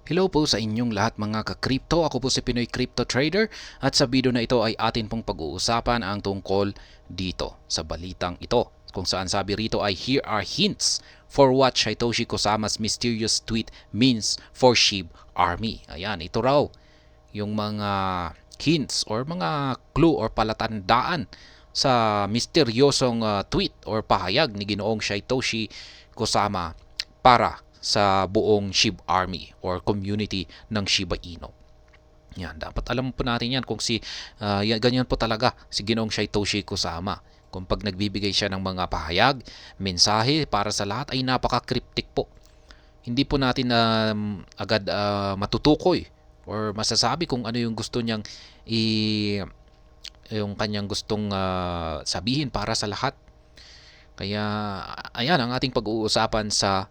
Hello po sa inyong lahat mga ka-crypto. Ako po si Pinoy Crypto Trader at sa video na ito ay atin pong pag-uusapan ang tungkol dito sa balitang ito. Kung saan sabi rito ay here are hints for what Satoshi Kusama's mysterious tweet means for SHIB Army. Ayan, ito raw yung mga hints or mga clue or palatandaan sa misteryosong tweet or pahayag ni Ginoong Satoshi Kusama para sa buong SHIB Army or community ng Shiba Inu. Yan, dapat alam po natin yan kung ganyan po talaga si Ginoong Satoshi Kusama. Kung pag nagbibigay siya ng mga pahayag, mensahe para sa lahat ay napaka-cryptic po. Hindi po natin agad matutukoy or masasabi kung ano yung gusto niyang yung kanyang gustong sabihin para sa lahat. Kaya ayan ang ating pag-uusapan sa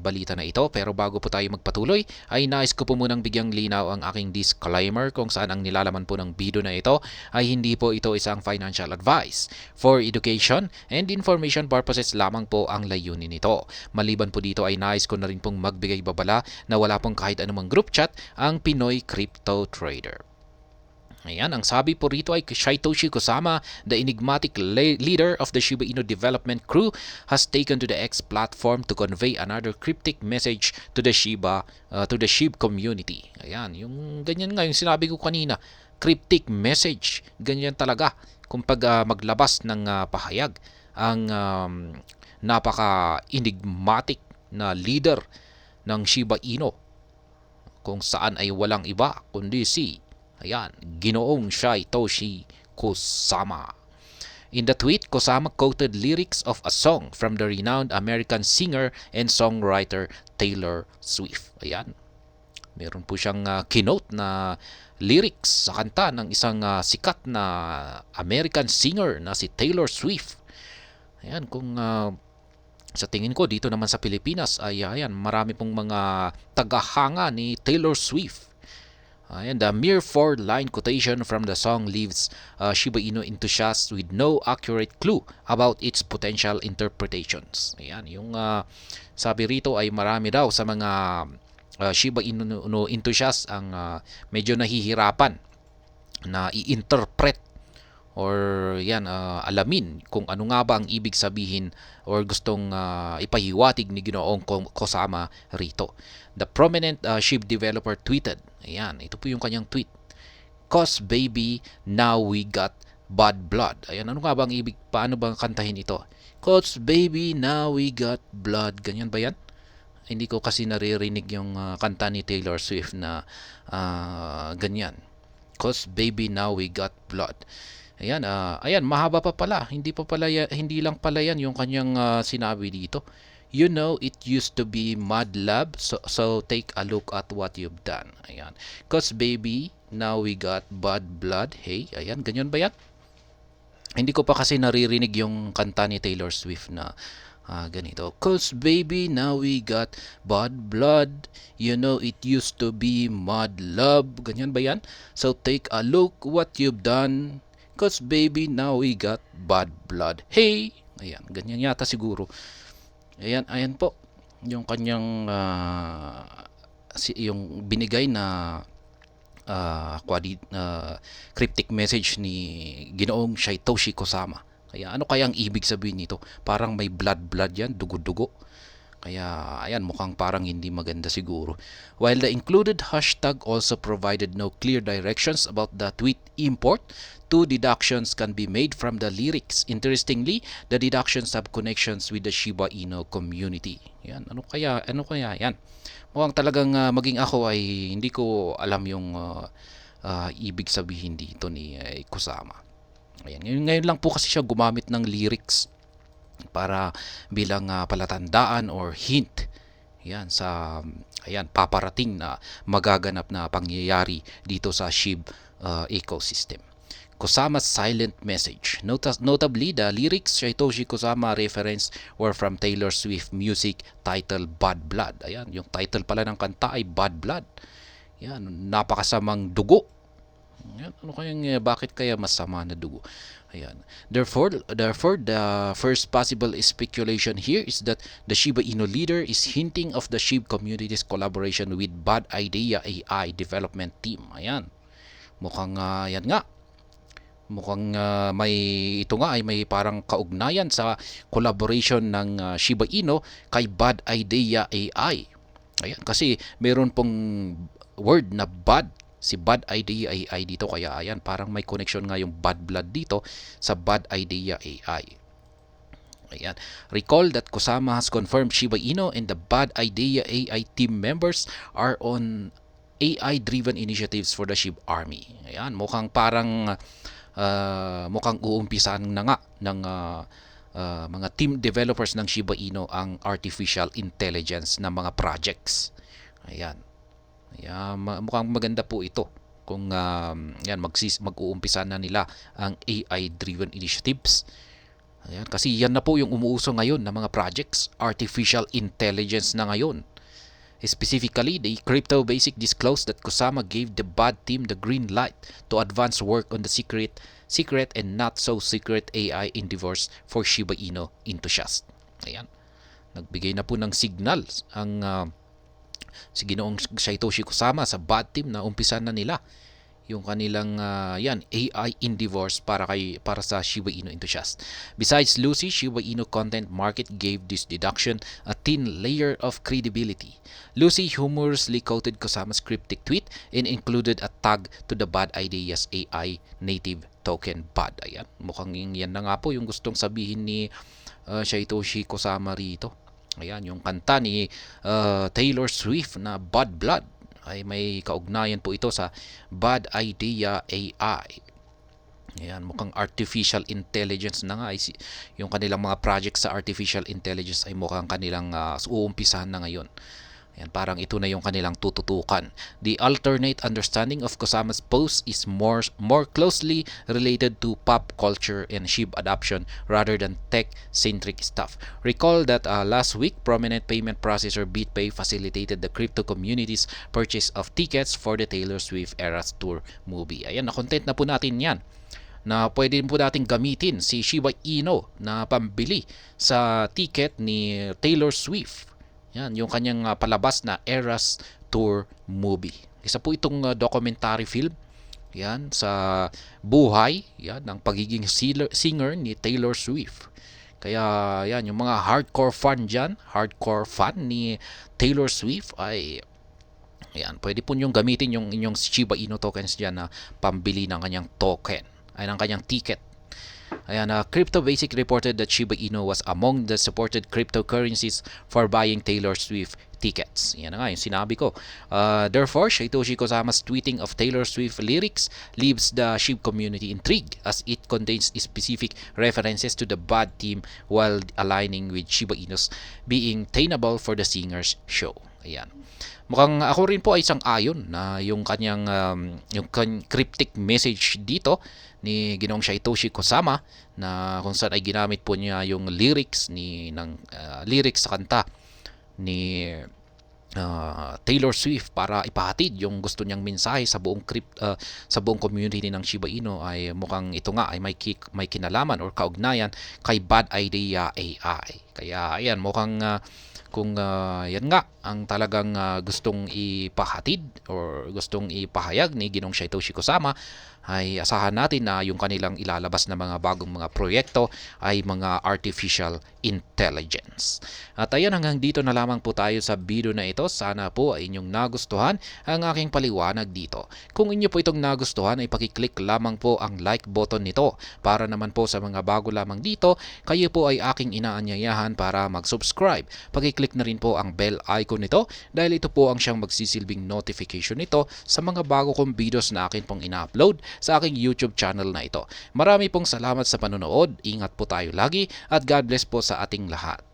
balita na ito. Pero bago po tayo magpatuloy ay nais ko po munang bigyang linaw ang aking disclaimer kung saan ang nilalaman po ng video na ito ay hindi po ito isang financial advice. For education and information purposes lamang po ang layunin nito. Maliban po dito ay nais ko na rin pong magbigay babala na wala pong kahit anumang group chat ang Pinoy Crypto Trader. Ayan, ang sabi po rito ay Satoshi Kusama, the enigmatic leader of the Shiba Inu development crew, has taken to the X platform to convey another cryptic message to the SHIB community. Ayan, yung ganyan nga yung sinabi ko kanina, cryptic message, ganyan talaga. Kung pag maglabas ng pahayag ang napaka-enigmatic na leader ng Shiba Inu kung saan ay walang iba kundi si Ginoong Satoshi Kusama. In the tweet, Kusama quoted lyrics of a song from the renowned American singer and songwriter Taylor Swift. Ayan, meron po siyang kinote na lyrics sa kanta ng isang sikat na American singer na si Taylor Swift. Ayan, kung sa tingin ko dito naman sa Pilipinas ay marami pong mga tagahanga ni Taylor Swift. And the mere four-line quotation from the song leaves Shiba Inu enthusiasts with no accurate clue about its potential interpretations. Ayan, yung sabi rito ay marami daw sa mga Shiba Inu enthusiasts ang medyo nahihirapan na i-interpret or alamin kung ano nga ba ang ibig sabihin or gustong ipahiwatig ni Ginoong Kusama rito. The prominent SHIB developer tweeted, ayan, ito po yung kanyang tweet, "Cause baby, now we got bad blood." Ayan, ano nga ba ang ibig, paano bang kantahin ito? "Cause baby, now we got blood." Ganyan ba yan? Hindi ko kasi naririnig yung kanta ni Taylor Swift na ganyan. "Cause baby, now we got blood." Ayan, mahaba pa pala. Hindi lang pala yan yung kanyang sinabi dito. "You know, it used to be mud lab, so take a look at what you've done." Ayan. "Cause baby, now we got bad blood." Hey, ayan, ganyan ba yan? Hindi ko pa kasi naririnig yung kanta ni Taylor Swift na ganito. "Cause baby, now we got bad blood. You know, it used to be mud love." Ganyan ba yan? "So take a look what you've done. Cause baby, now we got bad blood. Hey!" Ayan, ganyan yata siguro. Ayan po. Yung kanyang yung binigay na cryptic message ni Ginoong Satoshi Kusama. Kaya ano kaya ang ibig sabihin nito? Parang may blood yan, dugo-dugo. Kaya ayan, mukhang parang hindi maganda siguro. While the included hashtag also provided no clear directions about the tweet import, two deductions can be made from the lyrics. Interestingly, the deductions have connections with the Shiba Inu community. Yan, ano kaya yan? Mukhang talagang maging ako ay hindi ko alam yung ibig sabihin dito ni Kusama. Ayan, ngayon lang po kasi siya gumamit ng lyrics para bilang palatandaan or hint paparating na magaganap na pangyayari dito sa SHIB ecosystem. Kusama's silent message. Notably, the lyrics Satoshi Kusama reference were from Taylor Swift music titled Bad Blood. Ayan, yung title pala ng kanta ay Bad Blood. Yan, napakasamang dugo. Yan, ano kayang bakit kaya masama na dugo? Ayan. Therefore, the first possible speculation here is that the Shiba Inu leader is hinting of the SHIB community's collaboration with Bad Idea AI development team. Ayan. Mukhang yan nga. Mukhang may ito nga ay may parang kaugnayan sa collaboration ng Shiba Inu kay Bad Idea AI. Ayan, kasi meron pong word na bad si Bad Idea AI dito, kaya ayan parang may connection nga yung bad blood dito sa Bad Idea AI. Ayan. Recall that Kusama has confirmed Shiba Inu and the Bad Idea AI team members are on AI-driven initiatives for the SHIB Army. Ayan, mukhang parang mukhang uumpisan na nga ng mga team developers ng Shiba Inu ang artificial intelligence na mga projects. Ayan. Ayan, mukhang maganda po ito kung yan mag-uumpisa na nila ang AI-driven initiatives. Ayan, kasi yan na po yung umuuso ngayon na mga projects, artificial intelligence na ngayon. Specifically, the Crypto Basic disclosed that Kusama gave the BAD team the green light to advance work on the secret and not so secret AI endeavors for Shiba Inu enthusiasts. Ayan. Nagbigay na po ng signal ang si Ginoong Satoshi Kusama sa BAD team na umpisan na nila yung kanilang yan AI endeavors para sa Shiba Inu enthusiasts. Besides Lucy, Shiba Inu content market gave this deduction a thin layer of credibility. Lucy humorously quoted Kusama's cryptic tweet and included a tag to the Bad Ideas AI native token BAD. Ayan, mukhang yan na nga po yung gustong sabihin ni Satoshi Kusama rito. Ayan, yung kanta ni Taylor Swift na Bad Blood ay may kaugnayan po ito sa Bad Idea AI. Ayan, mukhang artificial intelligence na nga. Yung kanilang mga projects sa artificial intelligence ay mukhang kanilang uumpisahan na ngayon. Ayan, parang ito na yung kanilang tututukan. The alternate understanding of Kusama's post is more closely related to pop culture and SHIB adoption rather than tech-centric stuff. Recall that last week, prominent payment processor BitPay facilitated the crypto community's purchase of tickets for the Taylor Swift Eras Tour movie. Ayan, na-content na po natin yan na pwede po natin gamitin si Shiba Inu na pambili sa ticket ni Taylor Swift. Yan, yung kanyang palabas na Eras Tour movie. Isa po itong documentary film. Yan, sa buhay yan, ng pagiging singer ni Taylor Swift. Kaya yan, yung mga hardcore fan ni Taylor Swift ay yan, pwede po nyong gamitin yung inyong Shiba Inu tokens dyan na pambili ng kanyang token, ay ng kanyang ticket. Ayan, Crypto Basic reported that Shiba Inu was among the supported cryptocurrencies for buying Taylor Swift tickets. Yan na nga yung sinabi ko. Therefore, Satoshi Kusama's tweeting of Taylor Swift lyrics leaves the SHIB community intrigued as it contains specific references to the BAD team while aligning with Shiba Inu's being tainable for the singer's show. Ayan. Mukhang ako rin po ay isang ayon na yung kanyang yung cryptic message dito ni Ginoong Satoshi Kusama na kung saan ay ginamit po niya yung lyrics lyrics sa kanta ni Taylor Swift para ipahatid yung gusto niyang mensahe sa buong community ng Shiba Inu. Ay mukhang ito nga ay may kinalaman or kaugnayan kay Bad Idea AI. Kaya ayan, mukhang kung yan nga ang talagang gustong ipahatid or gustong ipahayag ni Ginoong Satoshi Kusama, ay asahan natin na yung kanilang ilalabas na mga bagong mga proyekto ay mga artificial intelligence. At ayan, hanggang dito na lamang po tayo sa video na ito. Sana po ay inyong nagustuhan ang aking paliwanag dito. Kung inyo po itong nagustuhan ay pakiclick lamang po ang like button nito. Para naman po sa mga bago lamang dito, kayo po ay aking inaanyayahan para mag-subscribe. Pakiclick na rin po ang bell icon nito dahil ito po ang siyang magsisilbing notification nito sa mga bago kong videos na akin pong ina-upload sa aking YouTube channel na ito. Marami pong salamat sa panonood. Ingat po tayo lagi at God bless po sa ating lahat.